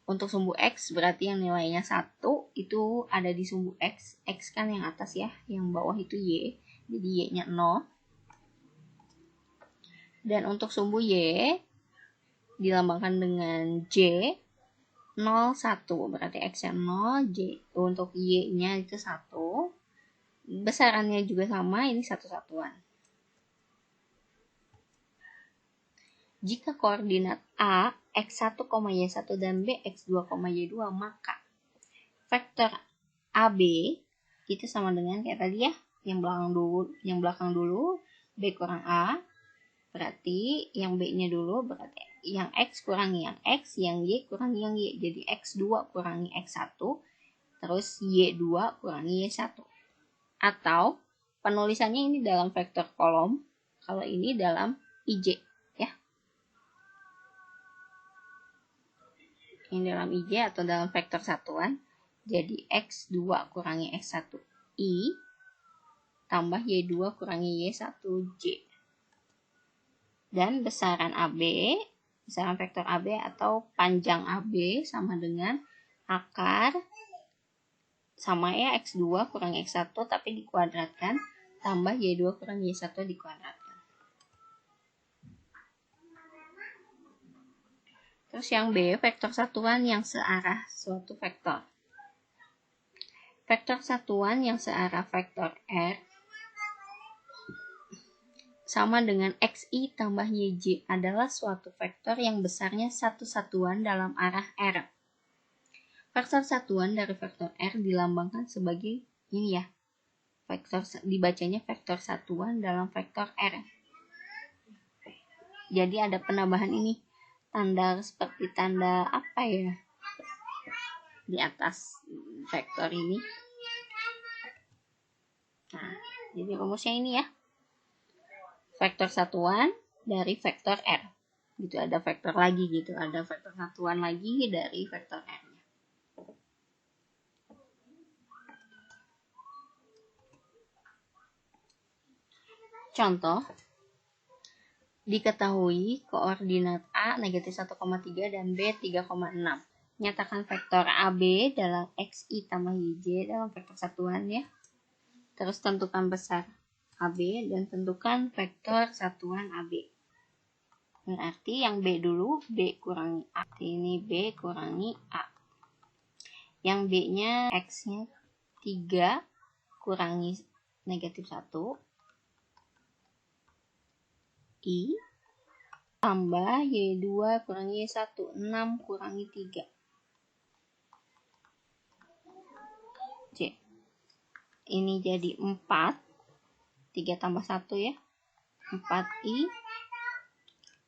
untuk sumbu X berarti yang nilainya 1 itu ada di sumbu X. X kan yang atas ya, yang bawah itu Y. Jadi Y-nya 0. Dan untuk sumbu Y dilambangkan dengan J 0, 1. Berarti X-nya 0, J. Untuk Y-nya itu 1. Besarannya juga sama, ini 1 satuan. Jika koordinat A, X1, Y1 dan B, X2, Y2, maka vektor AB itu sama dengan kayak tadi ya, yang belakang dulu B kurang A, berarti yang B-nya dulu berarti yang X kurangi yang X, yang Y kurangi yang Y. Jadi X2 kurangi X1, terus Y2 kurangi Y1. Atau penulisannya ini dalam vektor kolom, kalau ini dalam IJ ya. Ini dalam IJ atau dalam vektor satuan. Jadi X2 kurangi X1 I tambah Y2 kurangi Y1 J. Dan besaran AB, besaran vektor AB atau panjang AB sama dengan akar sama ya X2 kurangi X1 tapi dikuadratkan tambah Y2 kurangi Y1 dikuadratkan. Terus yang B, vektor satuan yang searah suatu vektor. Vektor satuan yang searah vektor R sama dengan XI tambah YJ adalah suatu vektor yang besarnya satu satuan dalam arah R. Vektor satuan dari vektor R dilambangkan sebagai ini ya. Vektor dibacanya vektor satuan dalam vektor R. Jadi ada penambahan ini. Tanda seperti tanda apa ya? Di atas vektor ini. Nah, jadi rumusnya ini ya. Vektor satuan dari vektor R. Gitu ada vektor lagi gitu. Ada vektor satuan lagi dari vektor R-nya. Contoh, diketahui koordinat A negatif 1,3 dan B 3,6. Nyatakan vektor AB dalam XI tambah YJ dalam vektor satuan ya. Terus tentukan besar AB dan tentukan vektor satuan AB. Berarti yang B dulu, B kurangi A. Ini B kurangi A. Yang B-nya X-nya 3 kurangi negatif 1. I tambah Y2 kurangi Y1, 6 kurangi 3. C. Ini jadi 4. 3 tambah 1 ya. 4I.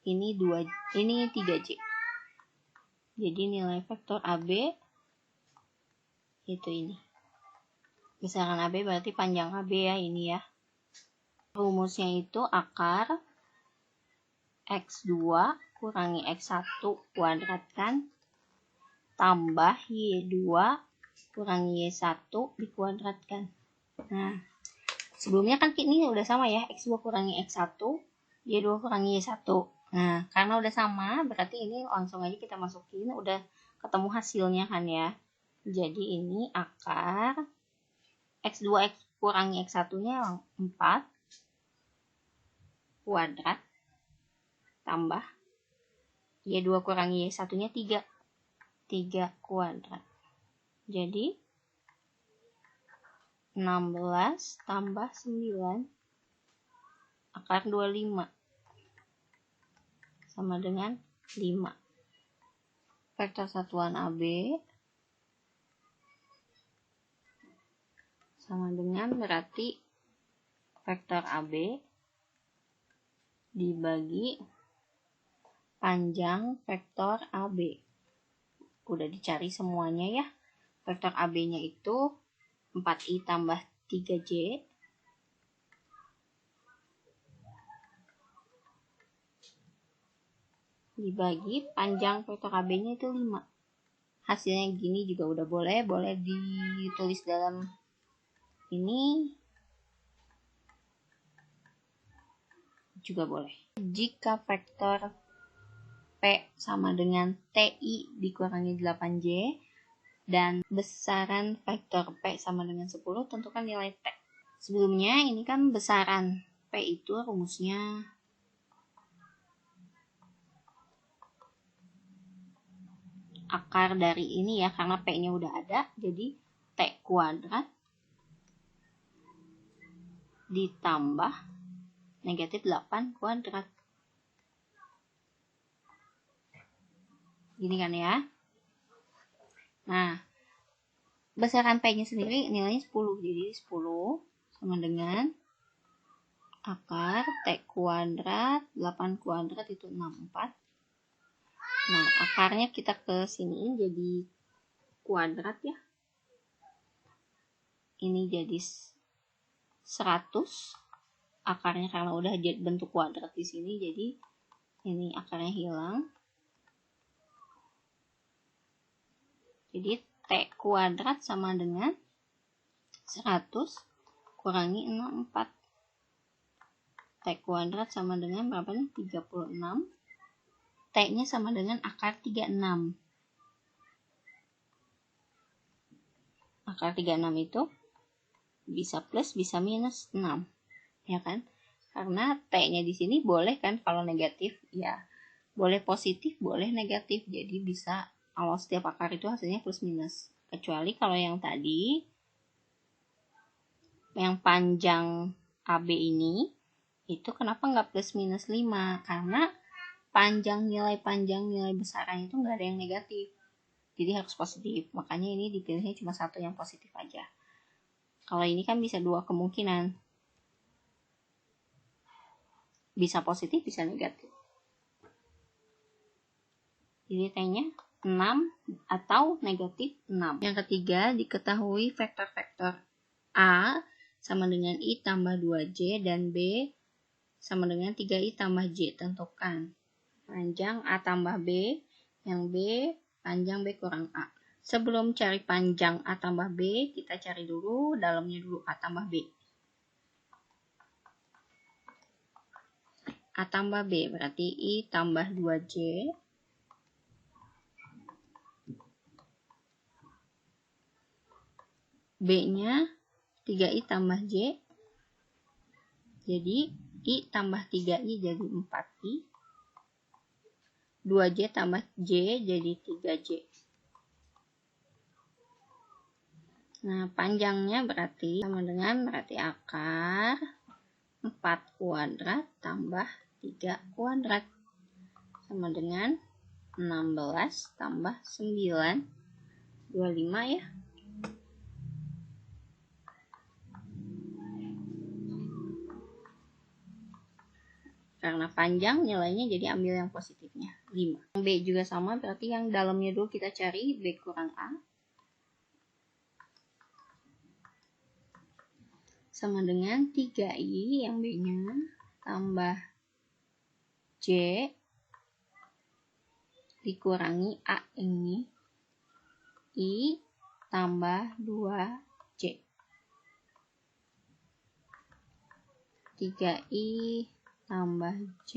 Ini 2, ini 3J. Jadi nilai vektor AB itu ini. Besaran AB berarti panjang AB ya ini ya. Rumusnya itu akar X2 kurangi X1 kuadratkan tambah Y2 kurangi Y1 dikuadratkan. Nah, sebelumnya kan ini udah sama ya, X2 kurangi X1, Y2 kurangi Y1. Nah, karena udah sama, berarti ini langsung aja kita masukin, udah ketemu hasilnya kan ya. Jadi ini akar X2 kurangi X1-nya 4 kuadrat tambah Y2 kurangi Y1-nya 3 kuadrat. Jadi 16 tambah 9 akar 25 sama dengan 5. Vektor satuan AB sama dengan berarti vektor AB dibagi panjang vektor AB. Udah dicari semuanya ya. Vektor AB-nya itu 4i tambah 3j dibagi panjang vektor AB-nya itu 5. Hasilnya gini juga udah boleh ditulis dalam ini juga boleh. Jika vektor P sama dengan TI dikurangi 8J dan besaran vektor P sama dengan 10, tentukan nilai T. Sebelumnya ini kan besaran P itu rumusnya akar dari ini ya, karena P-nya udah ada, jadi T kuadrat ditambah negatif 8 kuadrat. Gini kan ya. Nah, besaran P-nya sendiri nilainya 10, jadi 10 sama dengan akar T kuadrat 8 kuadrat itu 64. Nah, akarnya kita ke siniin jadi kuadrat ya. Ini jadi 100. Akarnya karena udah jadi bentuk kuadrat di sini, jadi ini akarnya hilang. Jadi T kuadrat sama dengan 100 kurangi 64. T kuadrat sama dengan berapa nih? 36. T-nya sama dengan akar 36. Akar 36 itu bisa plus, bisa minus 6. Ya kan? Karena T-nya di sini boleh kan kalau negatif, ya. Boleh positif, boleh negatif. Jadi bisa kalau setiap akar itu hasilnya plus minus. Kecuali kalau yang tadi, yang panjang AB ini, itu kenapa nggak plus minus 5? Karena nilai besaran itu nggak ada yang negatif, jadi harus positif. Makanya ini dipilihnya cuma satu yang positif aja. Kalau ini kan bisa dua kemungkinan, bisa positif bisa negatif. Jadi T-nya 6 atau negatif 6. Yang ketiga, diketahui vektor-vektor A sama dengan I tambah 2J dan B sama dengan 3I tambah J. Tentukan panjang A tambah B, yang B panjang B kurang A. Sebelum cari panjang A tambah B, kita cari dulu dalamnya dulu A tambah B. A tambah B berarti I tambah 2J B-nya 3I tambah J, jadi I tambah 3I jadi 4I, 2J tambah J jadi 3J. Nah, panjangnya berarti sama dengan akar 4 kuadrat tambah 3 kuadrat sama dengan 16 tambah 9, 25 ya. Karena panjang nilainya jadi ambil yang positifnya 5. B juga sama, berarti yang dalamnya dulu kita cari B kurang A. Sama dengan 3I yang B-nya tambah J dikurangi A ini. I tambah 2J. 3I tambah J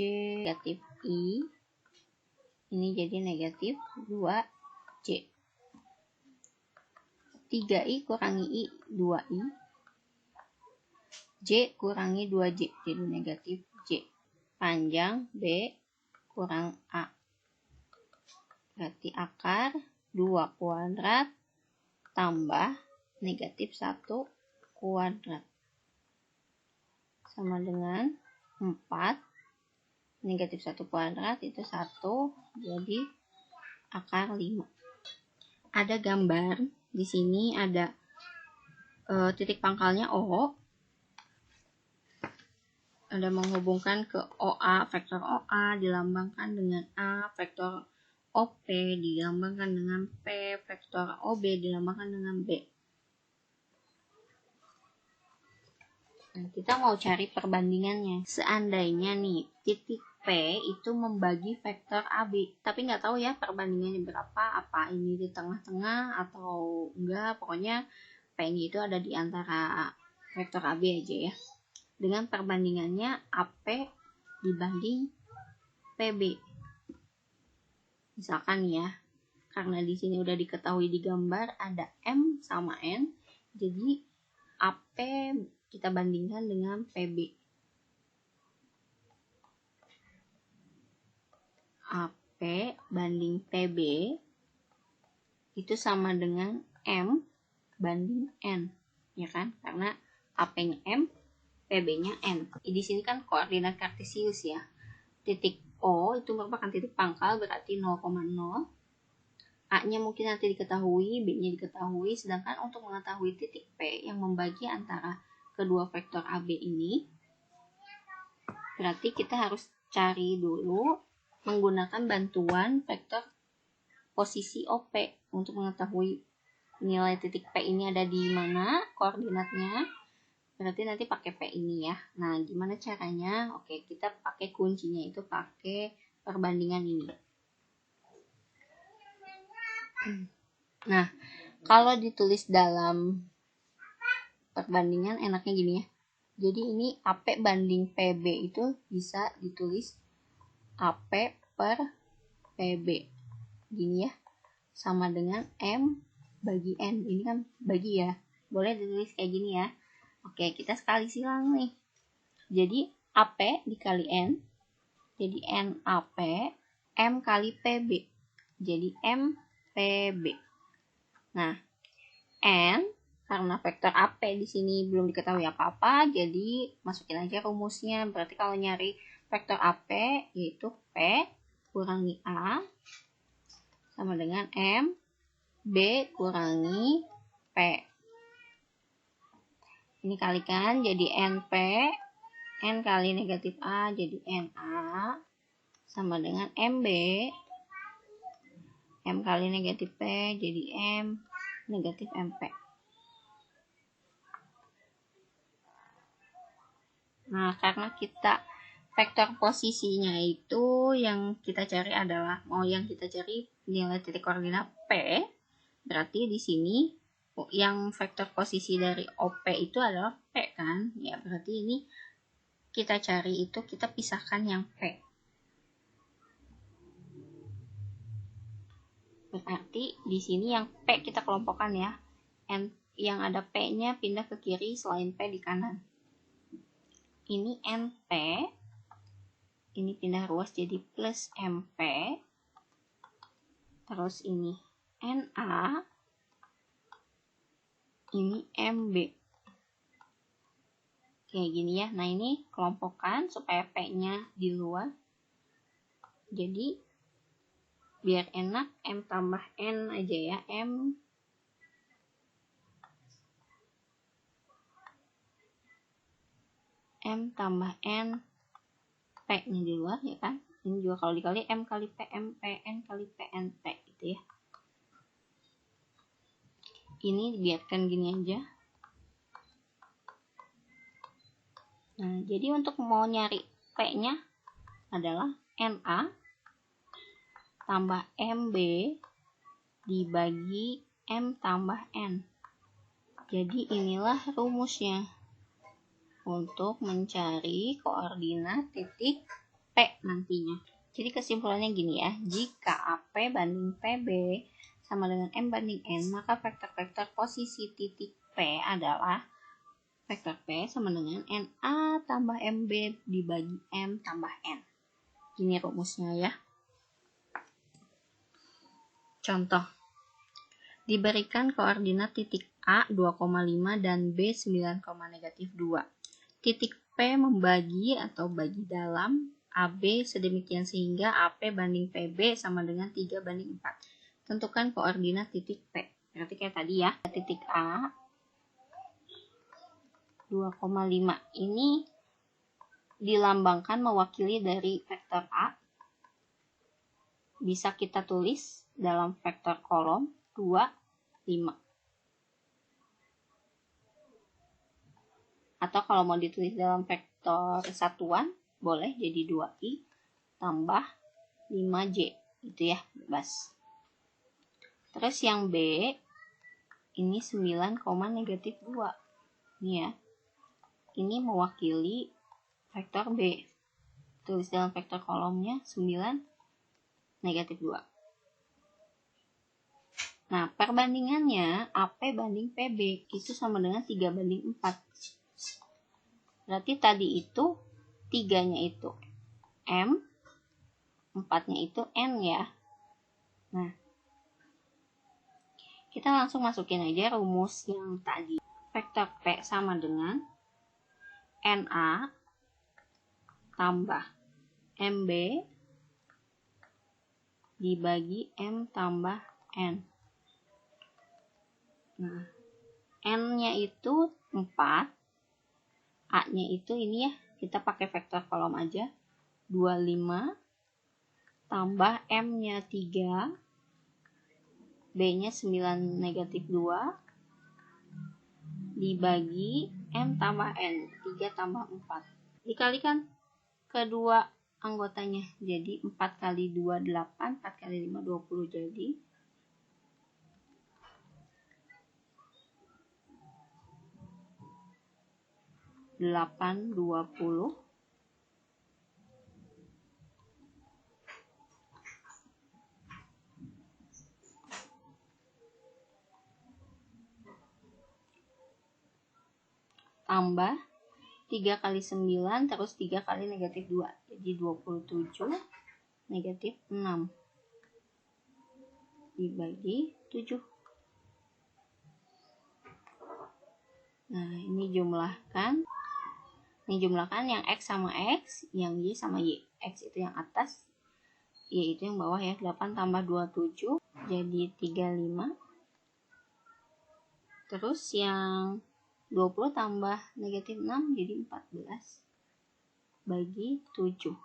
negatif I. Ini jadi negatif 2J. 3I kurangi I, 2I. J kurangi 2J, jadi negatif J. Panjang B kurang A. Berarti akar 2 kuadrat tambah negatif 1 kuadrat. Sama dengan 4. Negatif 1 kuadrat itu 1, jadi akar 5. Ada gambar, di sini ada titik pangkalnya O. Ada menghubungkan ke OA, vektor OA dilambangkan dengan A, vektor OP dilambangkan dengan P, vektor OB dilambangkan dengan B. Nah, kita mau cari perbandingannya. Seandainya nih, titik P itu membagi vektor AB, tapi nggak tahu ya perbandingannya berapa, apa ini di tengah-tengah atau enggak, pokoknya P-nya itu ada di antara vektor AB aja ya. Dengan perbandingannya AP dibanding PB. Misalkan ya, karena di sini udah diketahui di gambar ada M sama N, jadi AP kita bandingkan dengan PB. AP banding PB itu sama dengan M banding N, ya kan? Karena AP-nya M, PB-nya N. Di sini kan koordinat kartesius ya. Titik O itu merupakan titik pangkal, berarti 0,0. A-nya mungkin nanti diketahui, B-nya diketahui, sedangkan untuk mengetahui titik P yang membagi antara kedua vektor AB ini, berarti kita harus cari dulu menggunakan bantuan vektor posisi OP untuk mengetahui nilai titik P ini ada di mana, koordinatnya. Berarti nanti pakai P ini ya. Nah, gimana caranya? Oke, kita pakai kuncinya itu pakai perbandingan ini. Nah, kalau ditulis dalam perbandingan enaknya gini ya. Jadi ini AP banding PB itu bisa ditulis AP per PB. Gini ya. Sama dengan M bagi N. Ini kan bagi ya. Boleh ditulis kayak gini ya. Oke, kita sekali silang nih. Jadi AP dikali N. Jadi NAP. M kali PB. Jadi M PB. Nah, N karena vektor AP di sini belum diketahui apa-apa, jadi masukin aja rumusnya. Berarti kalau nyari vektor AP yaitu P kurangi A sama dengan M B kurangi P. Ini kalikan jadi NP, N kali negatif A jadi NA sama dengan MB, M kali negatif P jadi M negatif MP. Nah, karena kita vektor posisinya itu yang kita cari adalah, yang kita cari nilai titik koordinat P, berarti di sini yang vektor posisi dari OP itu adalah P kan? Ya, berarti ini kita cari itu, kita pisahkan yang P. Berarti di sini yang P kita kelompokkan ya. Yang ada P-nya pindah ke kiri selain P di kanan. Ini NP, ini pindah ruas jadi plus MP, terus ini NA, ini MB. Kayak gini ya. Nah, ini kelompokkan supaya P-nya di luar. Jadi biar enak M tambah N aja ya. M tambah N, P-nya di luar ya kan. Ini juga kalau dikali M kali P, MPN kali PNP gitu ya. Ini biarkan gini aja. Nah, jadi untuk mau nyari P-nya adalah NA tambah MB dibagi M tambah N. Jadi inilah rumusnya untuk mencari koordinat titik P nantinya. Jadi kesimpulannya gini ya, jika AP banding PB sama dengan M banding N, maka vektor-vektor posisi titik P adalah vektor P sama dengan NA tambah MB dibagi M tambah N. Ini rumusnya ya. Contoh, diberikan koordinat titik A 2,5 dan B 9,-2. Titik P membagi atau bagi dalam AB sedemikian sehingga AP banding PB sama dengan 3 banding 4. Tentukan koordinat titik P. Berarti kayak tadi ya, titik A 2,5 ini dilambangkan mewakili dari vektor A. Bisa kita tulis dalam vektor kolom 2, 5. Atau kalau mau ditulis dalam vektor satuan, boleh jadi 2i tambah 5j. Itu ya, bebas. Terus yang B, ini 9,-2. Ini ya. Ini mewakili vektor B. Tulis dalam vektor kolomnya 9-2. Nah, perbandingannya AP banding PB itu sama dengan 3 banding 4. Berarti tadi itu 3-nya itu M, 4-nya itu N ya. Nah, kita langsung masukin aja rumus yang tadi. Vektor P sama dengan NA tambah MB dibagi M tambah N. Nah, N-nya itu 4, A-nya itu ini ya, kita pakai vektor kolom aja, 25 tambah M-nya 3, B-nya 9-2, dibagi M tambah N, 3 tambah 4. Dikalikan kedua anggotanya, jadi 4 kali 2, 8, 4 kali 5, 20, jadi 8, 20. Tambah 3 kali 9 terus 3 kali -2. Jadi 27 -6 dibagi 7. Nah, ini jumlahkan. Ini jumlahkan yang X sama X, yang Y sama Y. X itu yang atas, Y itu yang bawah ya. 8 tambah 27 jadi 35. Terus yang 20 tambah -6 jadi 14 bagi 7.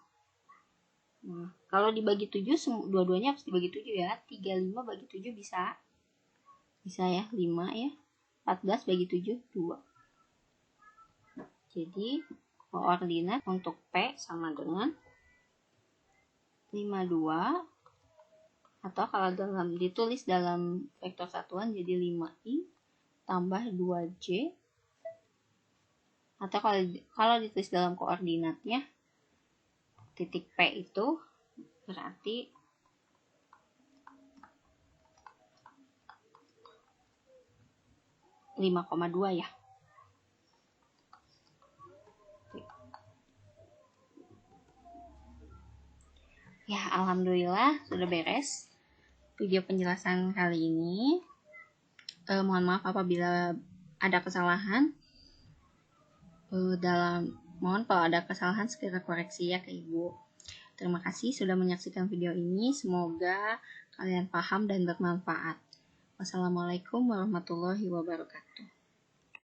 Nah, kalau dibagi 7 dua-duanya harus dibagi 7 ya. 35 bagi 7 bisa ya 5 ya. 14 bagi 7 2. Jadi koordinat untuk P sama dengan 52, atau kalau ditulis dalam vektor satuan jadi 5i tambah 2j, atau kalau ditulis dalam koordinatnya titik P itu berarti 5,2 ya. Ya, alhamdulillah sudah beres video penjelasan kali ini. Mohon maaf apabila ada kesalahan. Mohon kalau ada kesalahan segera koreksi ya ke Ibu. Terima kasih sudah menyaksikan video ini. Semoga kalian paham dan bermanfaat. Wassalamualaikum warahmatullahi wabarakatuh.